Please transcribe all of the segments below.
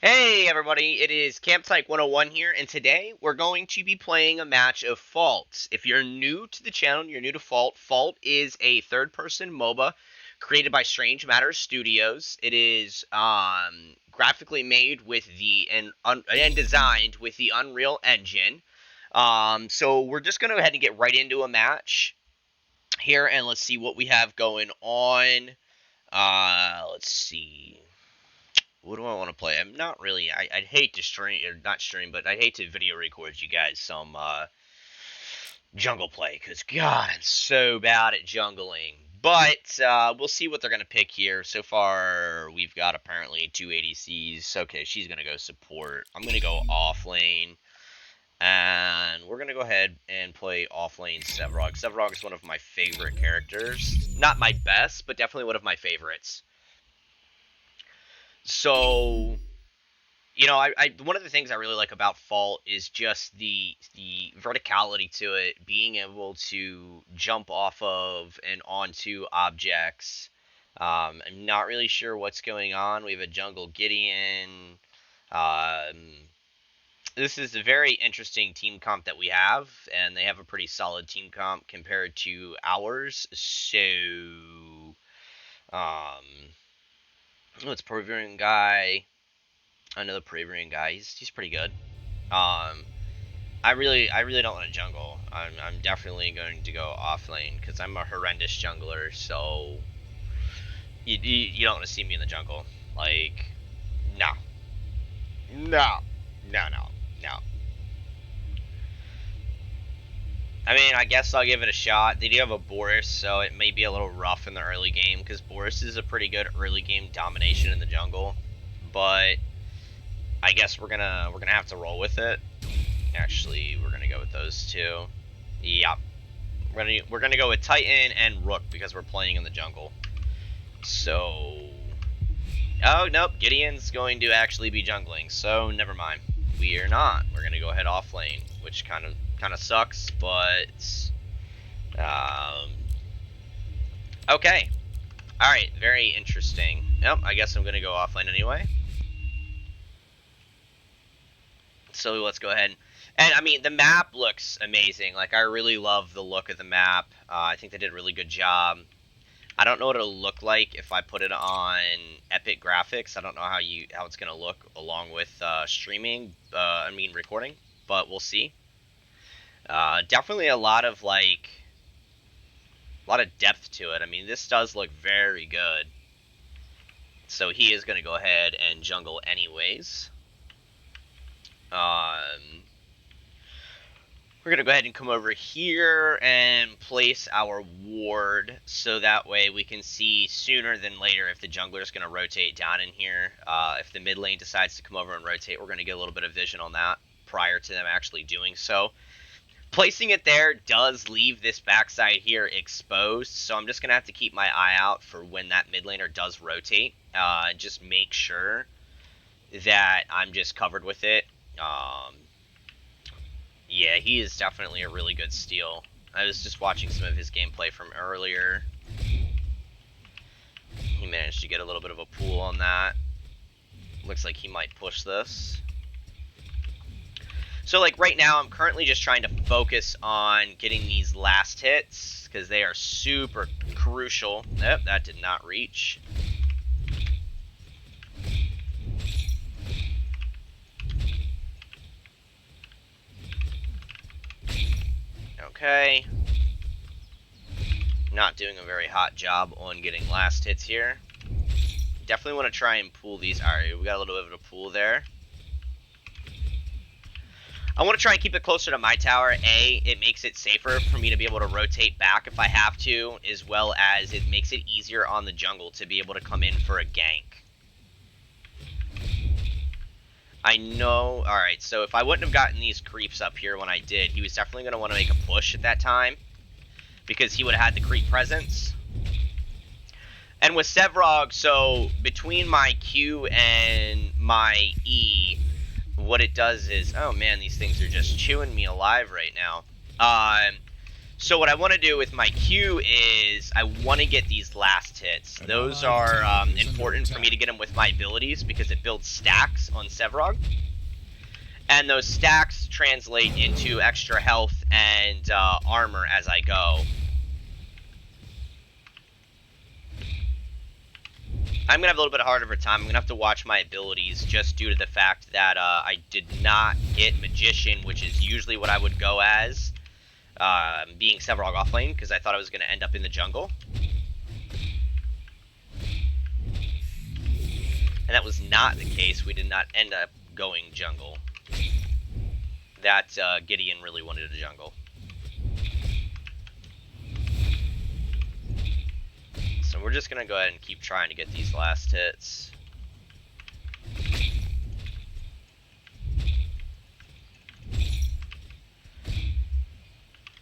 Hey everybody, it is Campsite 101 here, and today we're going to be playing a match of Fault. If you're new to the channel, you're new to Fault, Fault is a third-person MOBA created by Strange Matters Studios. It is graphically made with and designed with the Unreal Engine. So we're just going to go ahead and get right into a match here, and let's see what we have going on. Let's see. What do I want to play? I'm not really. I'd hate to stream, or not stream, but I'd hate to video record you guys some jungle play, because God, I'm so bad at jungling. But we'll see what they're going to pick here. So far, we've got apparently two ADCs. Okay, she's going to go support. I'm going to go off lane. And we're going to go ahead and play off lane Sevarog. Sevarog is one of my favorite characters. Not my best, but definitely one of my favorites. So one of the things I really like about Fault is just the verticality to it, being able to jump off of and onto objects. I'm not really sure what's going on. We have a jungle Gideon. This is a very interesting team comp that we have, and they have a pretty solid team comp compared to ours. So, it's Peruvian guy. Another Peruvian guy. He's pretty good. I really don't want to jungle. I'm definitely going to go off lane because I'm a horrendous jungler. So you don't want to see me in the jungle. Like, no, no, no, no, no. I mean, I guess I'll give it a shot. They do have a Boris, so it may be a little rough in the early game because Boris is a pretty good early game domination in the jungle. But I guess we're gonna have to roll with it. Actually, we're gonna go with those two. Yep. We're gonna go with Titan and Rook because we're playing in the jungle. So, oh nope, Gideon's going to actually be jungling. So never mind. We are not. We're gonna go ahead off lane, which kind of sucks, but okay. All right, very interesting. Yep, I guess I'm gonna go off lane anyway. So let's go ahead. And I mean, the map looks amazing. Like, I really love the look of the map. I think they did a really good job. I don't know what it'll look like if I put it on Epic Graphics. I don't know how it's gonna look along with streaming. Recording, but we'll see. Definitely a lot of depth to it. I mean, this does look very good. So he is gonna go ahead and jungle anyways. We're going to go ahead and come over here and place our ward so that way we can see sooner than later if the jungler is going to rotate down in here. If the mid lane decides to come over and rotate, we're going to get a little bit of vision on that prior to them actually doing so. Placing it there does leave this backside here exposed, so I'm just going to have to keep my eye out for when that mid laner does rotate. Just make sure that I'm just covered with it. Yeah, he is definitely a really good steal. I was just watching some of his gameplay from earlier. He managed to get a little bit of a pool on that. Looks like he might push this. So, like, right now, I'm currently just trying to focus on getting these last hits, because they are super crucial. Yep, that did not reach. Okay. Not doing a very hot job on getting last hits here. Definitely want to try and pool these. Alright, we got a little bit of a pool there. I want to try and keep it closer to my tower. A, it makes it safer for me to be able to rotate back if I have to, as well as it makes it easier on the jungle to be able to come in for a gank. I know, alright, so if I wouldn't have gotten these creeps up here when I did, he was definitely going to want to make a push at that time, because he would have had the creep presence. And with Sevarog, so between my Q and my E, what it does is, oh man, these things are just chewing me alive right now. So what I want to do with my Q is I want to get these last hits. Those are important for me to get them with my abilities because it builds stacks on Sevarog. And those stacks translate into extra health and armor as I go. I'm going to have a little bit harder of a time. I'm going to have to watch my abilities just due to the fact that I did not get Magician, which is usually what I would go as, being Sevarog offlane, because I thought I was going to end up in the jungle. And that was not the case. We did not end up going jungle. That Gideon really wanted a jungle. So we're just going to go ahead and keep trying to get these last hits.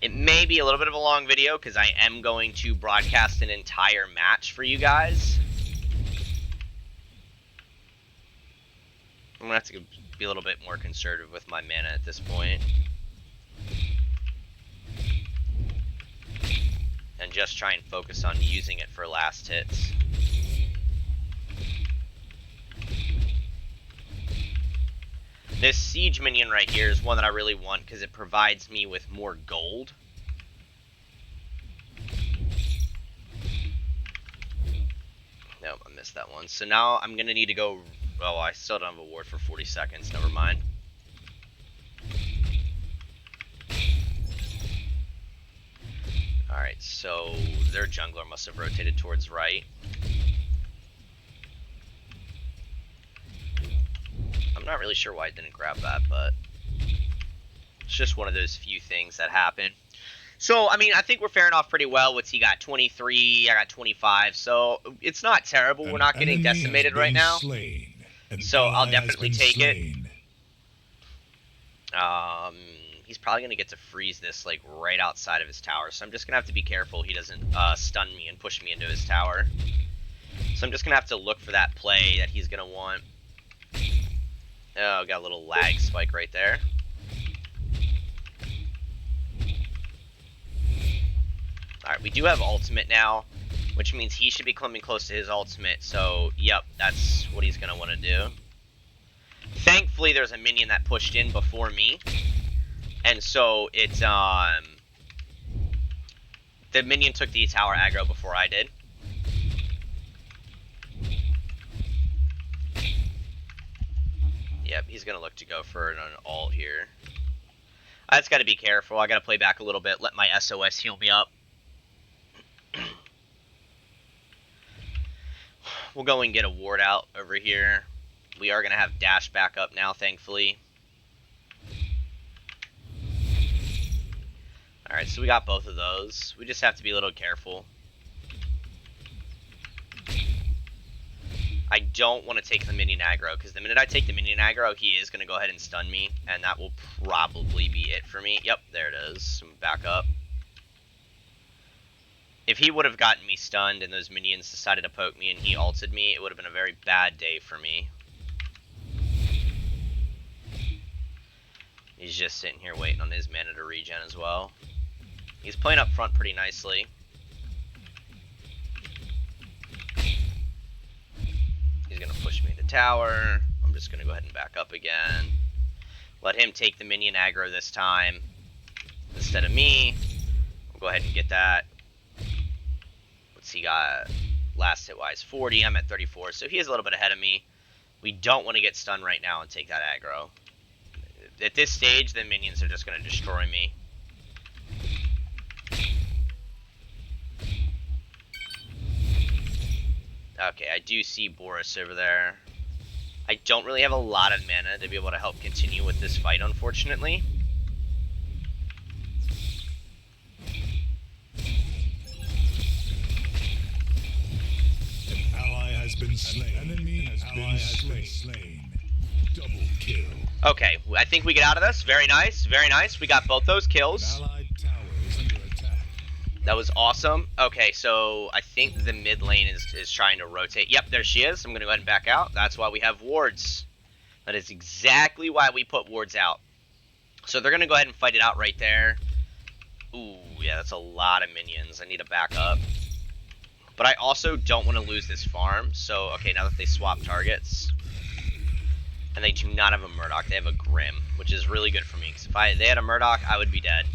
It may be a little bit of a long video because I am going to broadcast an entire match for you guys. I'm going to have to be a little bit more conservative with my mana at this point. And just try and focus on using it for last hits. This siege minion right here is one that I really want because it provides me with more gold. Nope, I missed that one. So now I'm going to need to go... Oh, I still don't have a ward for 40 seconds. Never mind. Alright, so their jungler must have rotated towards right. I'm not really sure why I didn't grab that, but it's just one of those few things that happen. So, I mean, I think we're faring off pretty well. What's he got? 23, I got 25, so it's not terrible. We're not getting decimated right now. So I'll definitely take it. He's probably going to get to freeze this, like, right outside of his tower. So I'm just going to have to be careful he doesn't stun me and push me into his tower. So I'm just going to have to look for that play that he's going to want. Oh, got a little lag spike right there. Alright, we do have ultimate now, which means he should be coming close to his ultimate. So, yep, that's what he's going to want to do. Thankfully, there's a minion that pushed in before me. And so it's, the minion took the tower aggro before I did. Yep, he's going to look to go for an ult here. I just got to be careful. I got to play back a little bit, let my SOS heal me up. We'll go and get a ward out over here. We are going to have dash back up now, thankfully. Alright, so we got both of those. We just have to be a little careful. I don't want to take the minion aggro, because the minute I take the minion aggro, he is going to go ahead and stun me, and that will probably be it for me. Yep, there it is. Back up. If he would have gotten me stunned and those minions decided to poke me and he ulted me, it would have been a very bad day for me. He's just sitting here waiting on his mana to regen as well. He's playing up front pretty nicely. He's going to push me into tower. I'm just going to go ahead and back up again. Let him take the minion aggro this time instead of me. We'll go ahead and get that. What's he got? Last hit wise 40. I'm at 34, so he is a little bit ahead of me. We don't want to get stunned right now and take that aggro. At this stage, the minions are just going to destroy me. Okay, I do see Boris over there. I don't really have a lot of mana to be able to help continue with this fight, unfortunately. An ally has been slain. An enemy has been slain. Double kill. Okay, I think we get out of this. Very nice, very nice. We got both those kills. An allied tower is under attack. That was awesome. Okay, so I think the mid lane is trying to rotate. Yep, there she is. I'm going to go ahead and back out. That's why we have wards. That is exactly why we put wards out. So they're going to go ahead and fight it out right there. Ooh, yeah, that's a lot of minions. I need to back up. But I also don't want to lose this farm. So, okay, now that they swap targets, and they do not have a Murdoch, they have a Grim, which is really good for me. Because if they had a Murdoch, I would be dead.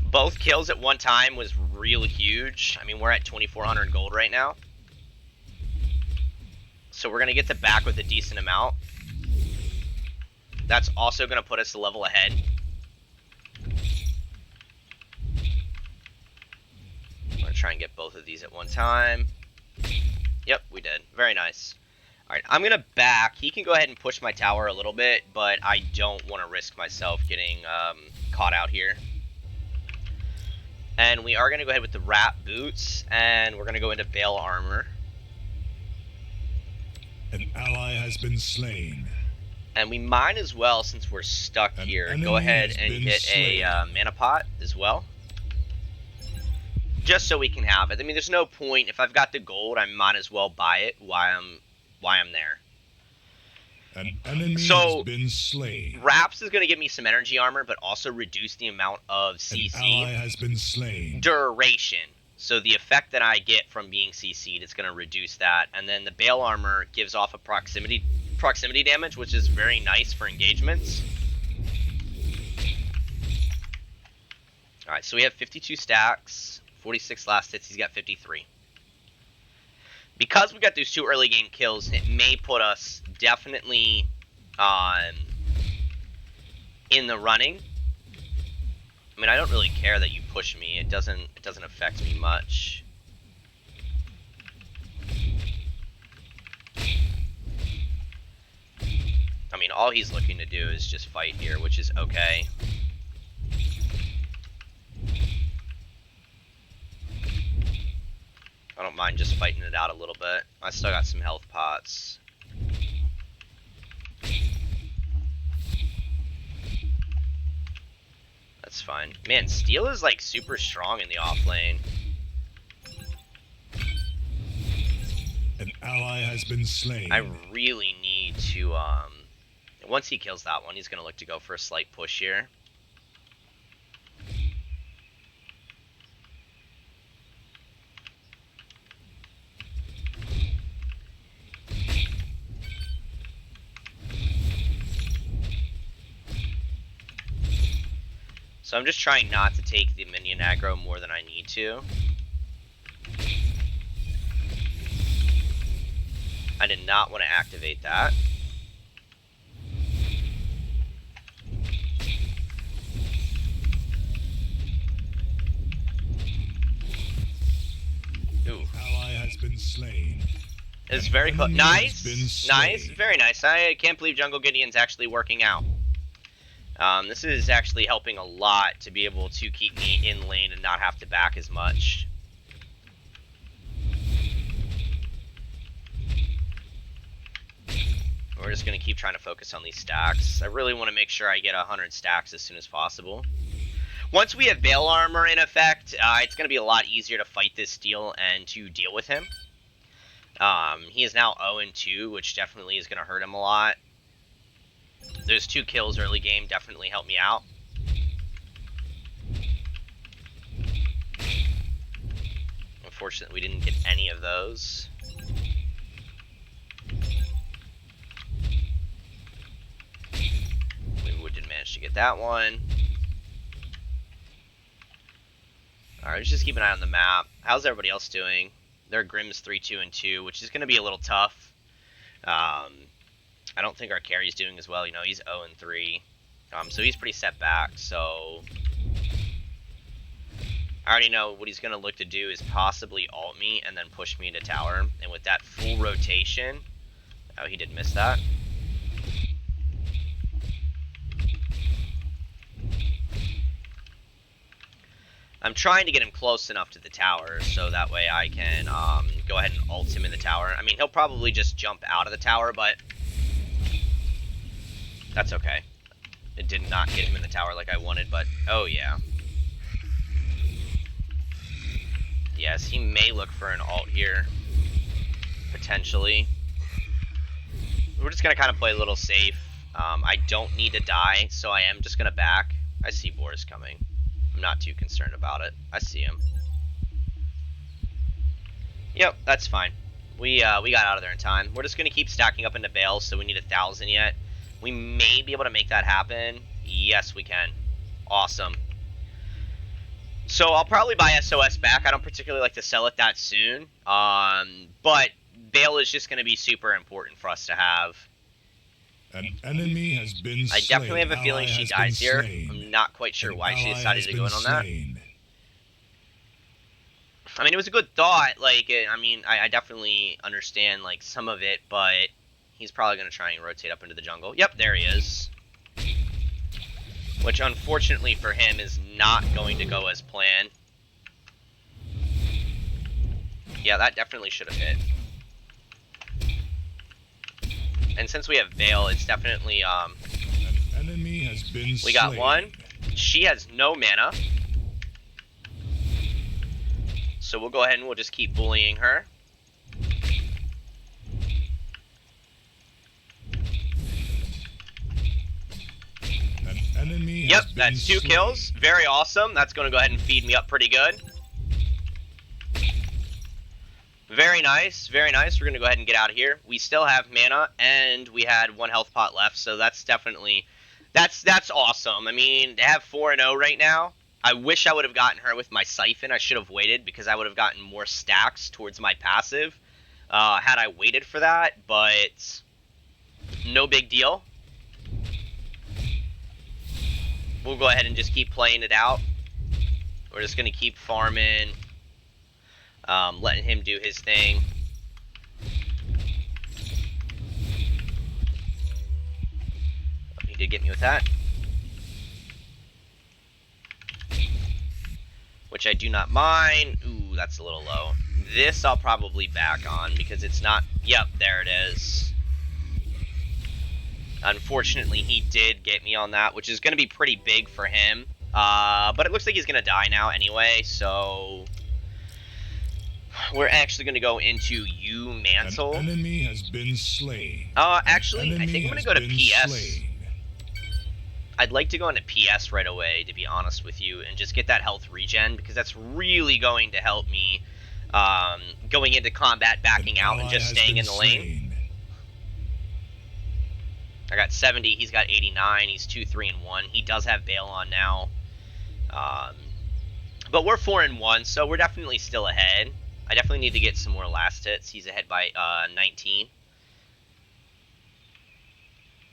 Both kills at one time was real huge. I mean, we're at 2,400 gold right now. So we're going to get to back with a decent amount. That's also going to put us a level ahead. I'm going to try and get both of these at one time. Yep, we did. Very nice. Alright, I'm going to back. He can go ahead and push my tower a little bit, but I don't want to risk myself getting caught out here. And we are going to go ahead with the Rat Boots, and we're going to go into Bale Armor. An ally has been slain. And we might as well, since we're stuck here, go ahead and get a mana pot as well. Just so we can have it. I mean, there's no point. If I've got the gold, I might as well buy it while I'm there. An enemy has been slain. Wraps is going to give me some energy armor, but also reduce the amount of CC. An ally has been slain. Duration. So the effect that I get from being CC'd, it's going to reduce that. And then the Bale Armor gives off a proximity damage, which is very nice for engagements. Alright, so we have 52 stacks, 46 last hits, he's got 53. Because we got those 2 early game kills, it may put us definitely in the running. I mean, I don't really care that you push me. It doesn't affect me much. I mean, all he's looking to do is just fight here, which is okay. I don't mind just fighting it out a little bit. I still got some health pots. That's fine. Man, steel is like super strong in the offlane. An ally has been slain. I really need to, once he kills that one, he's going to look to go for a slight push here. So I'm just trying not to take the minion aggro more than I need to. I did not want to activate that. Ooh. Ally has been slain. It's very close. Nice, nice, very nice. I can't believe Jungle Gideon's actually working out. This is actually helping a lot to be able to keep me in lane and not have to back as much. We're just going to keep trying to focus on these stacks. I really want to make sure I get 100 stacks as soon as possible. Once we have Bale Armor in effect, it's going to be a lot easier to fight this steel and to deal with him. He is now 0-2, which definitely is going to hurt him a lot. Those 2 kills early game definitely helped me out. Unfortunately, we didn't get any of those. We did manage to get that one. Alright, let's just keep an eye on the map. How's everybody else doing? Their Grimm's 3-2-2, which is going to be a little tough. I don't think our carry's doing as well. You know, he's 0-3. So he's pretty set back. So I already know what he's going to look to do is possibly ult me and then push me into tower. And with that full rotation... Oh, he did miss that. I'm trying to get him close enough to the tower so that way I can go ahead and ult him in the tower. I mean, he'll probably just jump out of the tower, but that's okay. It did not get him in the tower like I wanted, but oh yeah. Yes, he may look for an ult here, potentially. We're just going to kind of play a little safe. I don't need to die, so I am just going to back. I see Boris coming. I'm not too concerned about it. I see him. Yep, that's fine. We got out of there in time. We're just gonna keep stacking up into bales, so we need 1,000 yet. We may be able to make that happen. Yes, we can. Awesome. So I'll probably buy SOS back. I don't particularly like to sell it that soon. But bale is just gonna be super important for us to have. An enemy has been slain. I definitely have a feeling she dies here. I'm not quite sure why she decided to go in on that. I mean, it was a good thought. Like, I mean, I definitely understand, like, some of it, but he's probably going to try and rotate up into the jungle. Yep, there he is. Which, unfortunately for him, is not going to go as planned. Yeah, that definitely should have hit. And since we have Veil, it's definitely, An enemy has been we got slain. one. She has no mana. So we'll go ahead and we'll just keep bullying her. An enemy Yep, has been that's 2 slain. kills. Very awesome. That's going to go ahead and feed me up pretty good. Very nice, very nice. We're going to go ahead and get out of here. We still have mana, and we had 1 health pot left, so that's definitely... That's awesome. I mean, to have 4-0 right now, I wish I would have gotten her with my Siphon. I should have waited, because I would have gotten more stacks towards my passive had I waited for that, but no big deal. We'll go ahead and just keep playing it out. We're just going to keep farming, letting him do his thing. He did get me with that. Which I do not mind. Ooh, that's a little low. This I'll probably back on because it's not... Yep, there it is. Unfortunately, he did get me on that, which is going to be pretty big for him. But it looks like he's going to die now anyway, so... We're actually going to go into U Mantle. An enemy has been slain. Actually, I think I'm going to go to PS. Slain. I'd like to go into PS right away, to be honest with you, and just get that health regen, because that's really going to help me going into combat, backing out, and just staying in the lane. I got 70, he's got 89, he's 2, 3, and 1. He does have Bale on now. But we're 4 and 1, so we're definitely still ahead. I definitely need to get some more last hits. He's ahead by 19.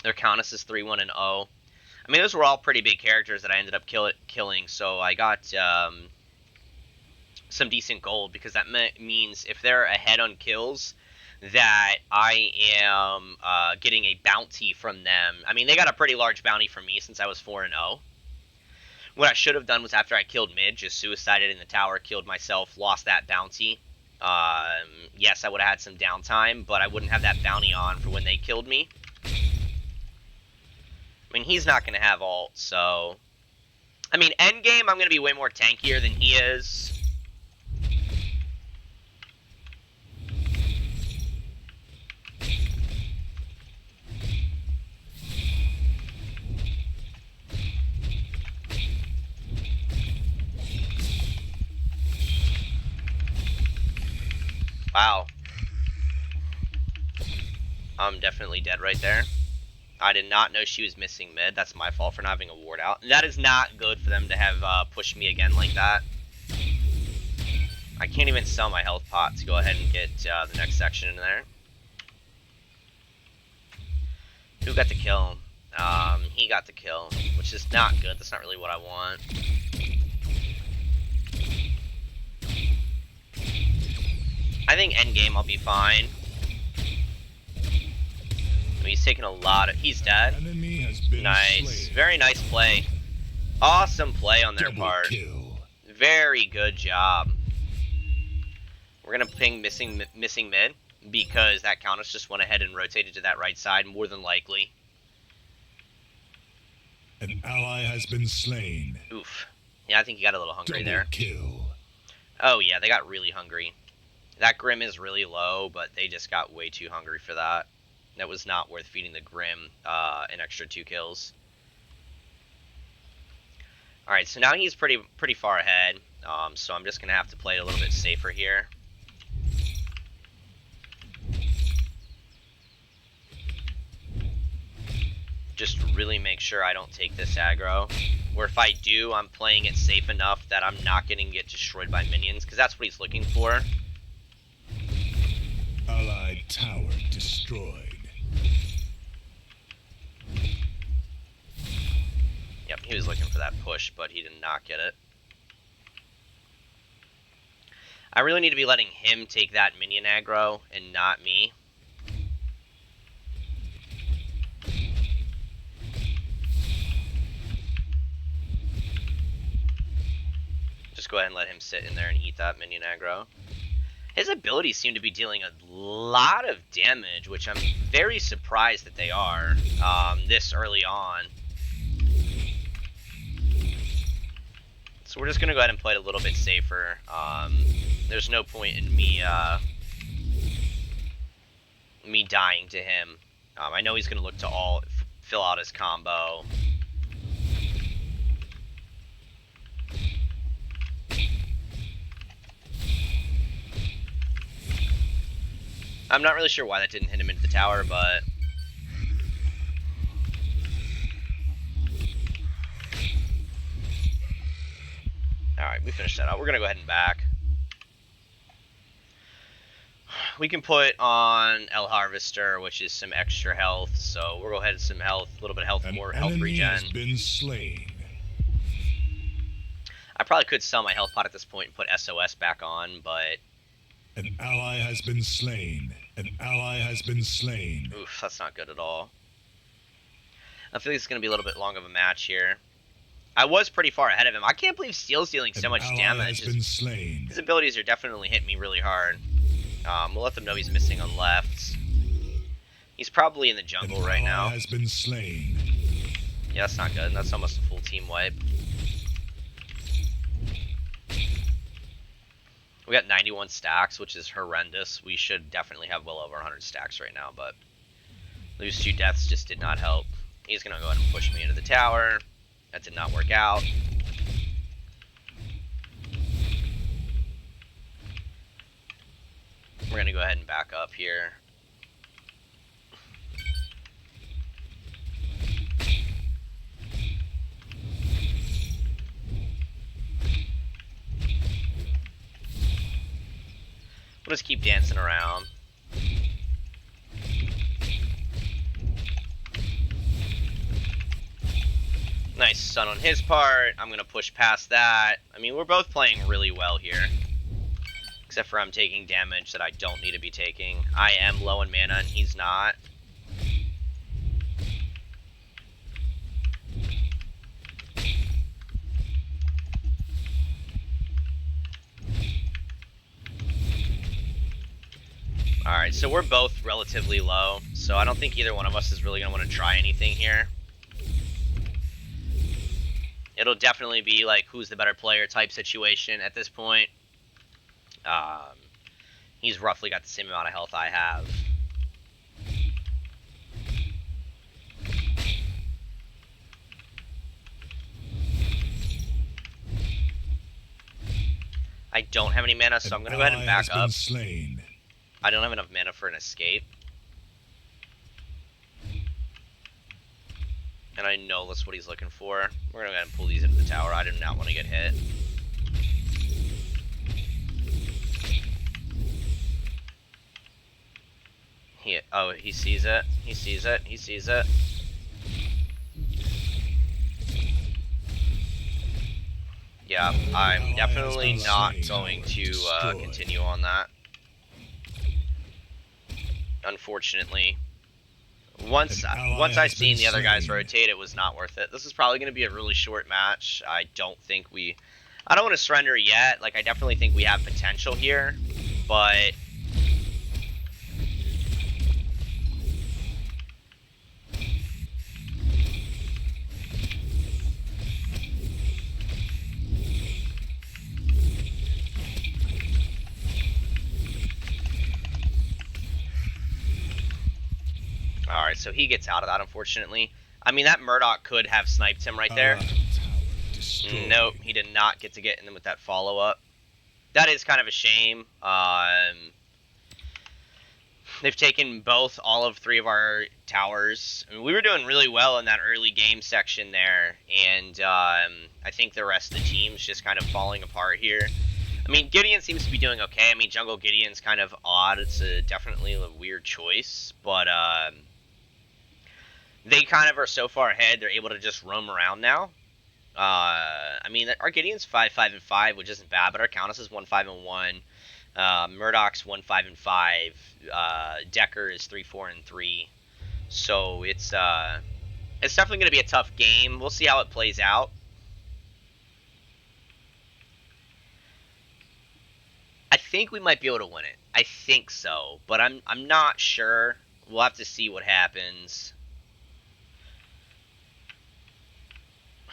Their Countess is 3, 1, and 0. I mean, those were all pretty big characters that I ended up killing, so I got some decent gold, because that means if they're ahead on kills, that I am getting a bounty from them. I mean, they got a pretty large bounty from me since I was 4 and 0. What I should have done was, after I killed mid, just suicided in the tower, killed myself, lost that bounty. Yes, I would have had some downtime, but I wouldn't have that bounty on for when they killed me. I mean, he's not going to have ult, so... I mean, endgame, I'm going to be way more tankier than he is. Wow. I'm definitely dead right there. I did not know she was missing mid. That's my fault for not having a ward out. And that is not good for them to have pushed me again like that. I can't even sell my health pot to go ahead and get the next section in there. Who got the kill? He got the kill, which is not good. That's not really what I want. I think endgame I'll be fine. He's taking a lot of... He's dead. Nice. Very nice play. Awesome play on their part. Very good job. We're going to ping missing mid, because that Countess just went ahead and rotated to that right side, more than likely. An ally has been slain. Oof. Yeah, I think he got a little hungry there. Kill. Oh, yeah, they got really hungry. That Grim is really low, but they just got way too hungry for that. That was not worth feeding the Grim an extra 2 kills. Alright, so now he's pretty far ahead. So I'm just going to have to play it a little bit safer here. Just really make sure I don't take this aggro. Or if I do, I'm playing it safe enough that I'm not going to get destroyed by minions, because that's what he's looking for. Allied tower destroyed. Yep, he was looking for that push, but he did not get it. I really need to be letting him take that minion aggro and not me. Just go ahead and let him sit in there and eat that minion aggro. His abilities seem to be dealing a lot of damage, which I'm very surprised that they are this early on. So we're just going to go ahead and play it a little bit safer. There's no point in me dying to him. I know he's going to look to fill out his combo. I'm not really sure why that didn't hit him into the tower, but... Alright, we finished that out. We're going to go ahead and back. We can put on El Harvester, which is some extra health, so we'll go ahead and some health, a little bit of health, more health regen. Has been slain. I probably could sell my health pot at this point and put SOS back on, but... An ally has been slain. An ally has been slain. Oof, that's not good at all. I feel like it's going to be a little bit long of a match here. I was pretty far ahead of him. I can't believe Steel's dealing so much damage. His abilities are definitely hitting me really hard. We'll let them know he's missing on left. He's probably in the jungle right now. Has been slain. Yeah, that's not good. That's almost a full team wipe. We got 91 stacks, which is horrendous. We should definitely have well over 100 stacks right now, but lose 2 deaths just did not help. He's going to go ahead and push me into the tower. That did not work out. We're going to go ahead and back up here. We'll just keep dancing around. Nice stun on his part. I'm going to push past that. I mean, we're both playing really well here. Except for I'm taking damage that I don't need to be taking. I am low in mana and he's not. Alright, so we're both relatively low, so I don't think either one of us is really going to want to try anything here. It'll definitely be like who's the better player type situation at this point. He's roughly got the same amount of health I have. I don't have any mana, so I'm going to go ahead and back up. I don't have enough mana for an escape. And I know that's what he's looking for. We're going to go ahead and pull these into the tower. I do not want to get hit. Oh, he sees it. He sees it. He sees it. Yeah, I'm definitely not going to continue on that. Unfortunately. Once I seen the other guys rotate, it was not worth it. This is probably going to be a really short match. I don't want to surrender yet. Like, I definitely think we have potential here, but... Alright, so he gets out of that, unfortunately. I mean, that Murdoch could have sniped him right there. destroyed. Nope, he did not get to get in them with that follow-up. That is kind of a shame. They've taken all of 3 of our towers. I mean, we were doing really well in that early game section there, and I think the rest of the team's just kind of falling apart here. I mean, Gideon seems to be doing okay. I mean, Jungle Gideon's kind of odd. It's definitely a weird choice, but they kind of are so far ahead, they're able to just roam around now. I mean, our Gideon's 5-5-5, which isn't bad, but our Countess is 1-5-1. Murdoch's 1-5-5. Decker is 3-4-3. So it's definitely going to be a tough game. We'll see how it plays out. I think we might be able to win it. I think so, but I'm not sure. We'll have to see what happens.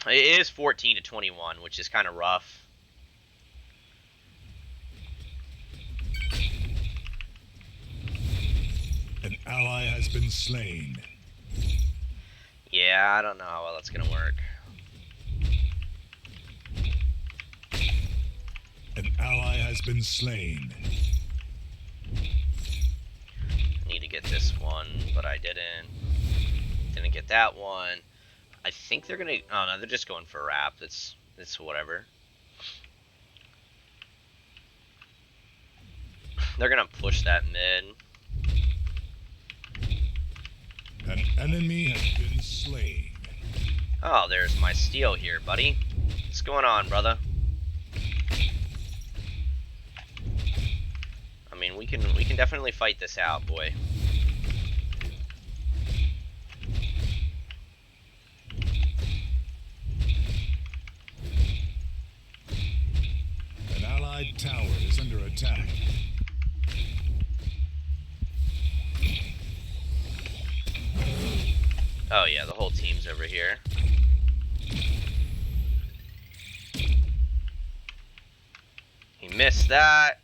It is 14-21, which is kind of rough. An ally has been slain. Yeah, I don't know how well that's going to work. An ally has been slain. Need to get this one, but I didn't. Didn't get that one. I think they're gonna. Oh no, they're just going for a wrap. It's whatever. They're gonna push that mid. An enemy has been slain. Oh, there's my steal here, buddy. What's going on, brother? I mean, we can definitely fight this out, boy. An allied tower is under attack. Oh yeah, the whole team's over here. He missed that.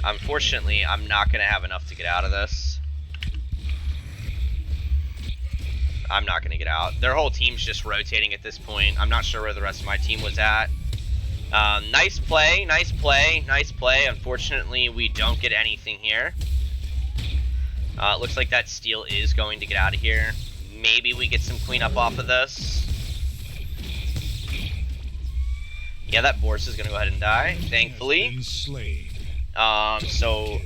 Unfortunately, I'm not going to have enough to get out of this. I'm not going to get out. Their whole team's just rotating at this point. I'm not sure where the rest of my team was at. Nice play, nice play, nice play. Unfortunately, we don't get anything here. It looks like that steal is going to get out of here. Maybe we get some cleanup off of this. Yeah, that Boris is going to go ahead and die, thankfully. So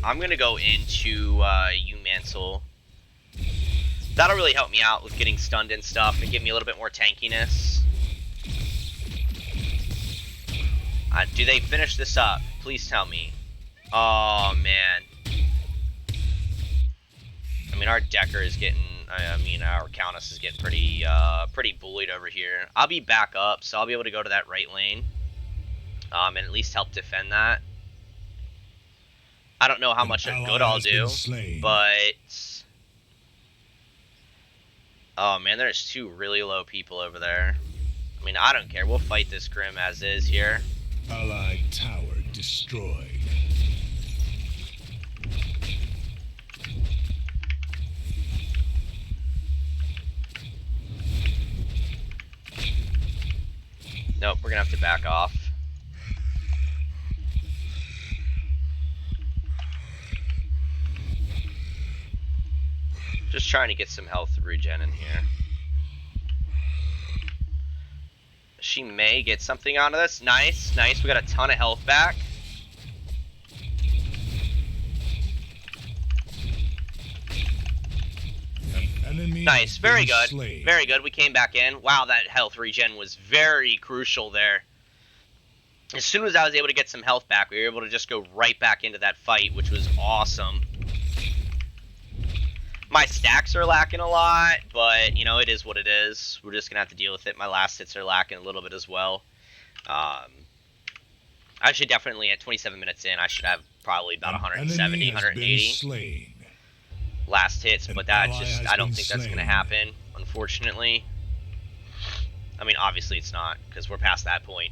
I'm going to go into U-Mantle. That'll really help me out with getting stunned and stuff and give me a little bit more tankiness. Do they finish this up? Please tell me. Oh, man. I mean, our Decker is getting... I mean, our Countess is getting pretty bullied over here. I'll be back up, so I'll be able to go to that right lane. And at least help defend that. I don't know how much good I'll do, but... Oh, man, there's 2 really low people over there. I mean, I don't care. We'll fight this Grim as is here. Allied tower destroyed. Nope, we're gonna have to back off. Just trying to get some health regen in here. She may get something out of this. Nice, nice. We got a ton of health back. Nice, very good. Very good. We came back in. Wow, that health regen was very crucial there. As soon as I was able to get some health back, we were able to just go right back into that fight, which was awesome. My stacks are lacking a lot, but, you know, it is what it is. We're just going to have to deal with it. My last hits are lacking a little bit as well. I should definitely, at 27 minutes in, I should have probably about 170, 180 last hits, but that just, I don't think that's going to happen, unfortunately. I mean, obviously it's not, because we're past that point.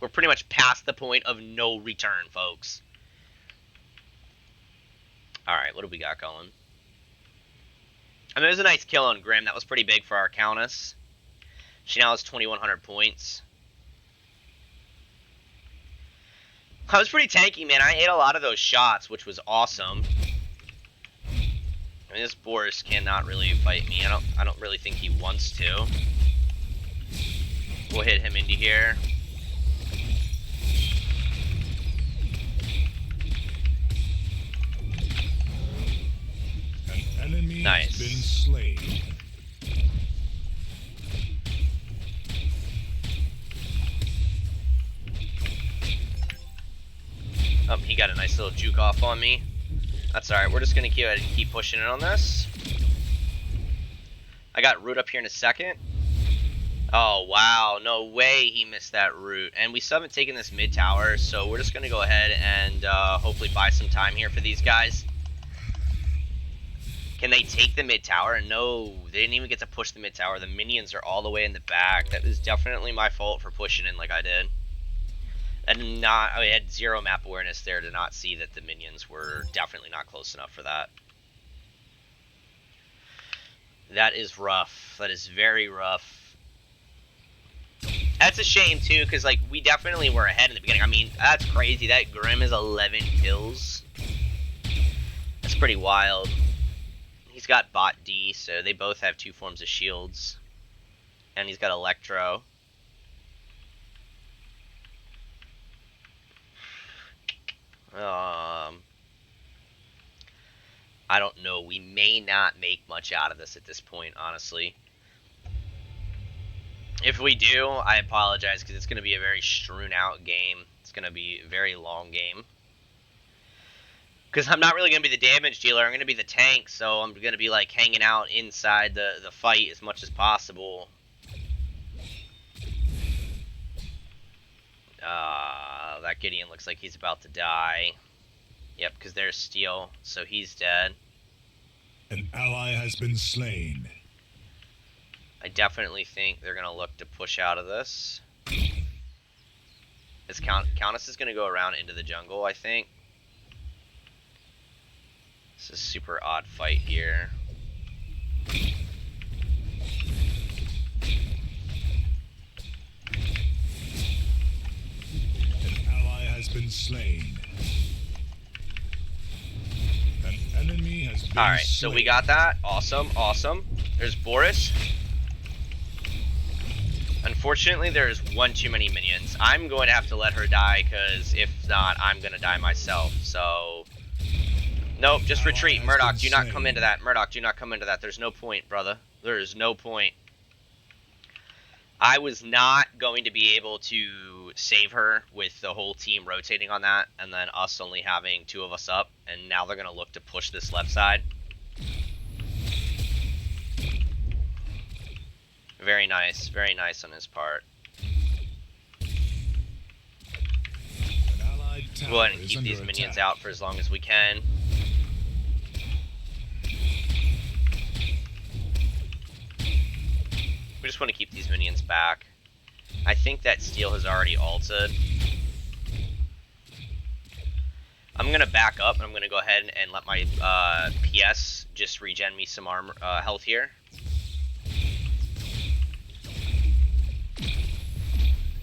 We're pretty much past the point of no return, folks. Alright, what do we got going? I mean, it was a nice kill on Grim. That was pretty big for our Countess. She now has 2,100 points. I was pretty tanky, man. I hit a lot of those shots, which was awesome. I mean, this Boris cannot really fight me. I don't really think he wants to. We'll hit him into here. An enemy Nice. has been slain. Oh, he got a nice little juke off on me. That's alright, we're just going to keep pushing it on this. I got root up here in a second. Oh, wow, no way he missed that root. And we still haven't taken this mid tower, so we're just going to go ahead and hopefully buy some time here for these guys. Can they take the mid tower? No, they didn't even get to push the mid tower. The minions are all the way in the back. That was definitely my fault for pushing in like I did. I had zero map awareness there to not see that the minions were definitely not close enough for that. That is rough. That is very rough. That's a shame too, because like we definitely were ahead in the beginning. I mean, that's crazy. That Grim is 11 kills. That's pretty wild. He's got bot D, so they both have 2 forms of shields. And he's got Electro. I don't know. We may not make much out of this at this point, honestly. If we do, I apologize, because it's going to be a very strewn out game. It's going to be a very long game. Because I'm not really going to be the damage dealer. I'm going to be the tank, so I'm going to be like hanging out inside the fight as much as possible. That Gideon looks like he's about to die. Yep, because there's Steel, so he's dead. An ally has been slain. I definitely think they're going to look to push out of this. This Countess is going to go around into the jungle, I think. This is a super odd fight here. An ally has been slain. An enemy has been Alright, slain. so we got that. Awesome, awesome. There's Boris. Unfortunately, there's one too many minions. I'm going to have to let her die, because if not, I'm going to die myself. So, nope, just retreat. Murdoch, do not come into that. Murdoch, do not come into that. There's no point, brother. There is no point. I was not going to be able to save her with the whole team rotating on that, and then us only having 2 of us up, and now they're going to look to push this left side. Very nice on his part. We'll go ahead and keep these minions out for as long as we can. We just want to keep these minions back. I think that Steel has already ulted. I'm going to back up, and I'm going to go ahead and let my PS just regen me some armor, health here.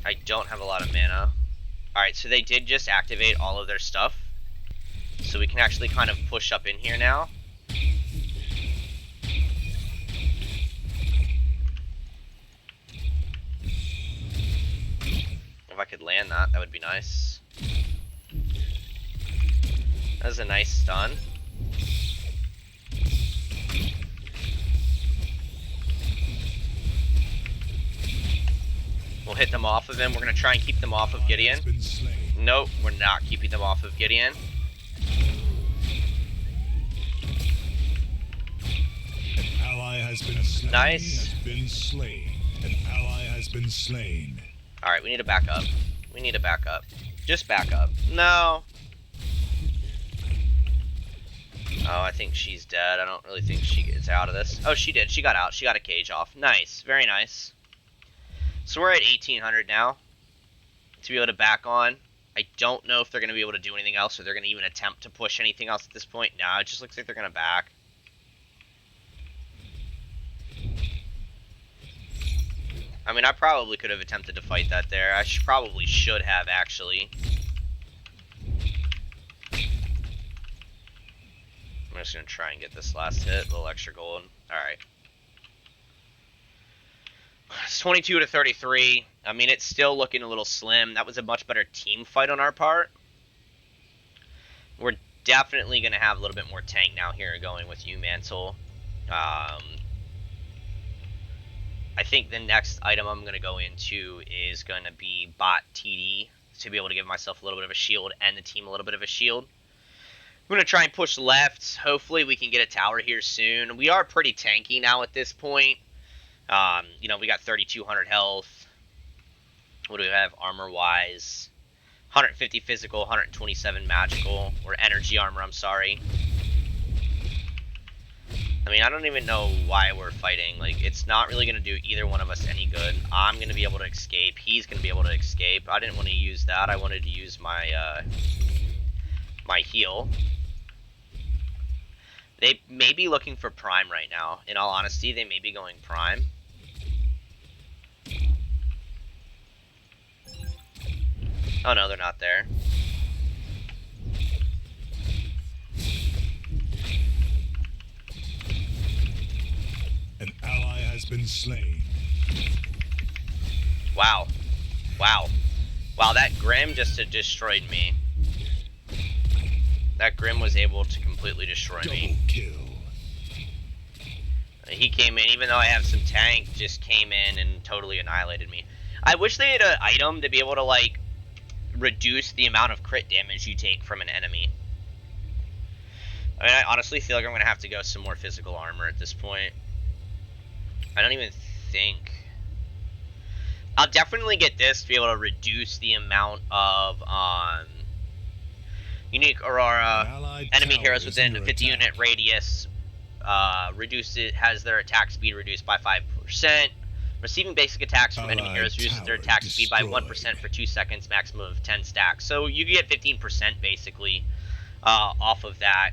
I don't have a lot of mana. Alright, so they did just activate all of their stuff. So we can actually kind of push up in here now. If I could land that, that would be nice. That was a nice stun. We'll hit them off of him. We're going to try and keep them off of Gideon. Nope, we're not keeping them off of Gideon. An ally has been slain. Nice. Has been slain. An ally has been slain. Alright, we need to back up. We need to back up. Just back up. No. Oh, I think she's dead. I don't really think she gets out of this. Oh, she did. She got out. She got a cage off. Nice. Very nice. So we're at 1800 now to be able to back on. I don't know if they're going to be able to do anything else, or they're going to even attempt to push anything else at this point. No, it just looks like they're going to back. I mean, I probably could have attempted to fight that there. I probably should have, actually. I'm just going to try and get this last hit. A little extra gold. Alright. It's 22 to 33. I mean, it's still looking a little slim. That was a much better team fight on our part. We're definitely going to have a little bit more tank now here going with you, Mantle. I think the next item I'm going to go into is going to be bot TD to be able to give myself a little bit of a shield and the team a little bit of a shield. I'm going to try and push left. Hopefully we can get a tower here soon. We are pretty tanky now at this point. You know, we got 3,200 health. What do we have armor-wise? 150 physical, 127 magical, or energy armor, I'm sorry. I mean, I don't even know why we're fighting. Like, it's not really going to do either one of us any good. I'm going to be able to escape. He's going to be able to escape. I didn't want to use that. I wanted to use my, my heal. They may be looking for Prime right now. In all honesty, they may be going Prime. Oh no, they're not there. An ally has been slain. Wow. Wow. Wow, that Grim just destroyed me. That Grim was able to completely destroy me. Double kill. He came in, even though I have some tank, just came in and totally annihilated me. I wish they had an item to be able to, like, reduce the amount of crit damage you take from an enemy. I mean, I honestly feel like I'm going to have to go some more physical armor at this point. I don't even think... I'll definitely get this to be able to reduce the amount of unique Aurora enemy heroes within a 50 unit radius. Has their attack speed reduced by 5%. Receiving basic attacks from enemy heroes reduces their attack speed by 1% for 2 seconds, maximum of 10 stacks. So you get 15% basically off of that.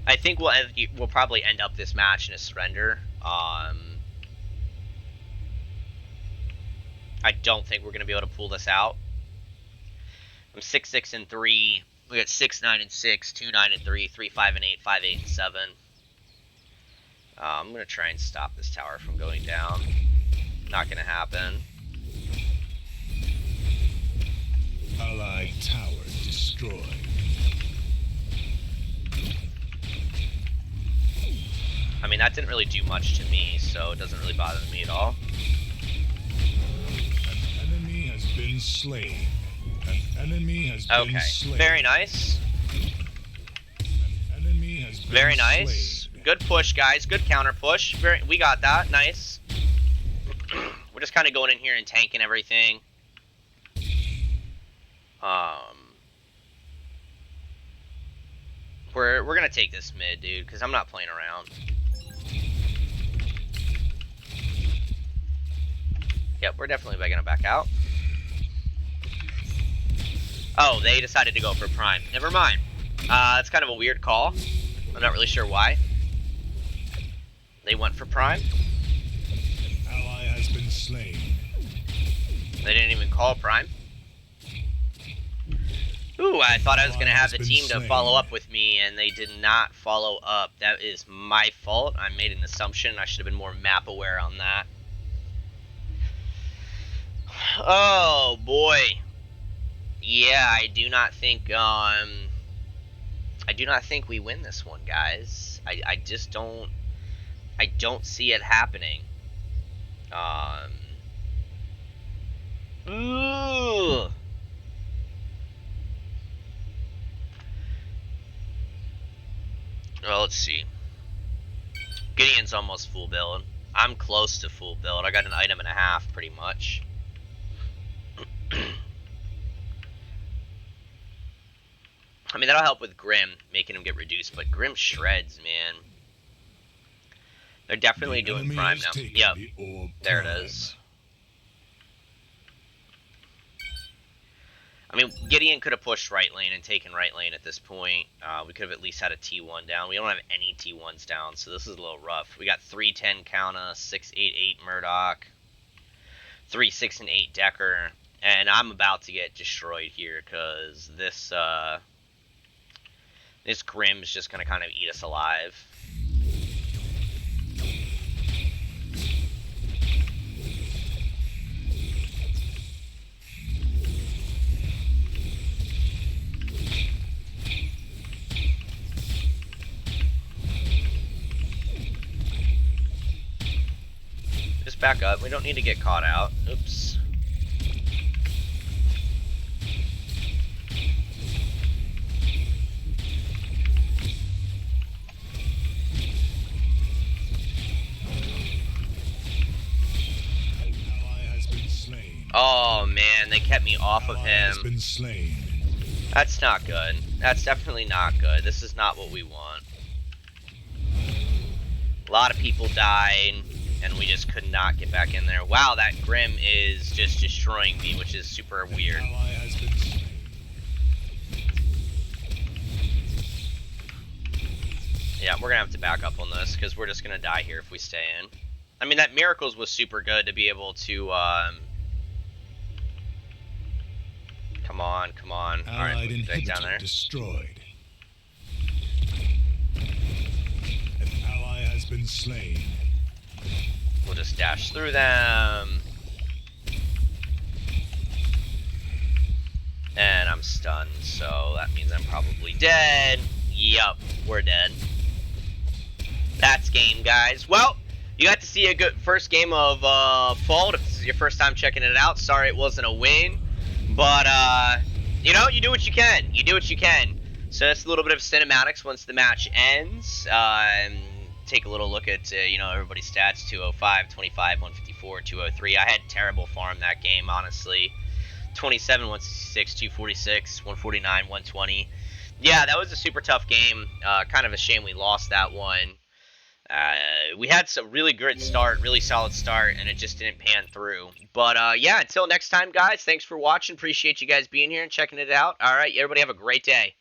I think we'll probably end up this match in a surrender. I don't think we're going to be able to pull this out. I'm 6-6 and 3. We got 6-9 and 6, 2-9 and 3, 3-5 and 8, 5-8 and 7. I'm going to try and stop this tower from going down. Not going to happen. Allied tower destroyed. I mean, that didn't really do much to me, so it doesn't really bother me at all. An enemy has been slain. An enemy has been slain. Okay, very nice. An enemy has been Very nice. slain. Good push, guys. Good counter push. We got that. Nice. We're just kind of going in here and tanking everything. We're gonna take this mid, dude, because I'm not playing around. Yep, we're definitely gonna back out. Oh, they decided to go for Prime. Never mind. It's kind of a weird call. I'm not really sure why. They went for Prime. An ally has been slain. They didn't even call Prime. Ooh, I thought I was going to have the team to follow up with me, and they did not follow up. That is my fault. I made an assumption. I should have been more map aware on that. Oh, boy. Yeah, I do not think we win this one, guys. I just don't see it happening. Ooh. Well, let's see. Gideon's almost full build. I'm close to full build. I got an item and a half, pretty much. I mean, that'll help with Grim, making him get reduced, but Grim shreds, man. They're definitely doing Prime now. Yep, there it is. I mean, Gideon could have pushed right lane and taken right lane at this point. We could have at least had a T1 down. We don't have any T1s down, so this is a little rough. We got 3-10 Counter, 6-8-8 Murdoch, 3-6 and 8 Decker, and I'm about to get destroyed here because this Grim's just gonna kind of eat us alive. Just back up. We don't need to get caught out. Oops. Oh man, they kept me off of him. That's not good. That's definitely not good. This is not what we want. A lot of people died, and we just could not get back in there. Wow, that Grim is just destroying me, which is super weird. Yeah, we're gonna have to back up on this, because we're just gonna die here if we stay in. I mean, that Miracles was super good to be able to, Come on, come on. Alright, move back down there. Destroyed. An ally has been slain. We'll just dash through them. And I'm stunned, so that means I'm probably dead. Yup, we're dead. That's game, guys. Well, you got to see a good first game of Fault. If this is your first time checking it out, sorry it wasn't a win. But, you know, you do what you can. You do what you can. So that's a little bit of cinematics once the match ends. Take a little look at, you know, everybody's stats. 205, 25, 154, 203. I had terrible farm that game, honestly. 27, 166, 246, 149, 120. Yeah, that was a super tough game. Kind of a shame we lost that one. We had some really good start, really solid start, and it just didn't pan through. But, yeah, until next time, guys, thanks for watching. Appreciate you guys being here and checking it out. All right, everybody have a great day.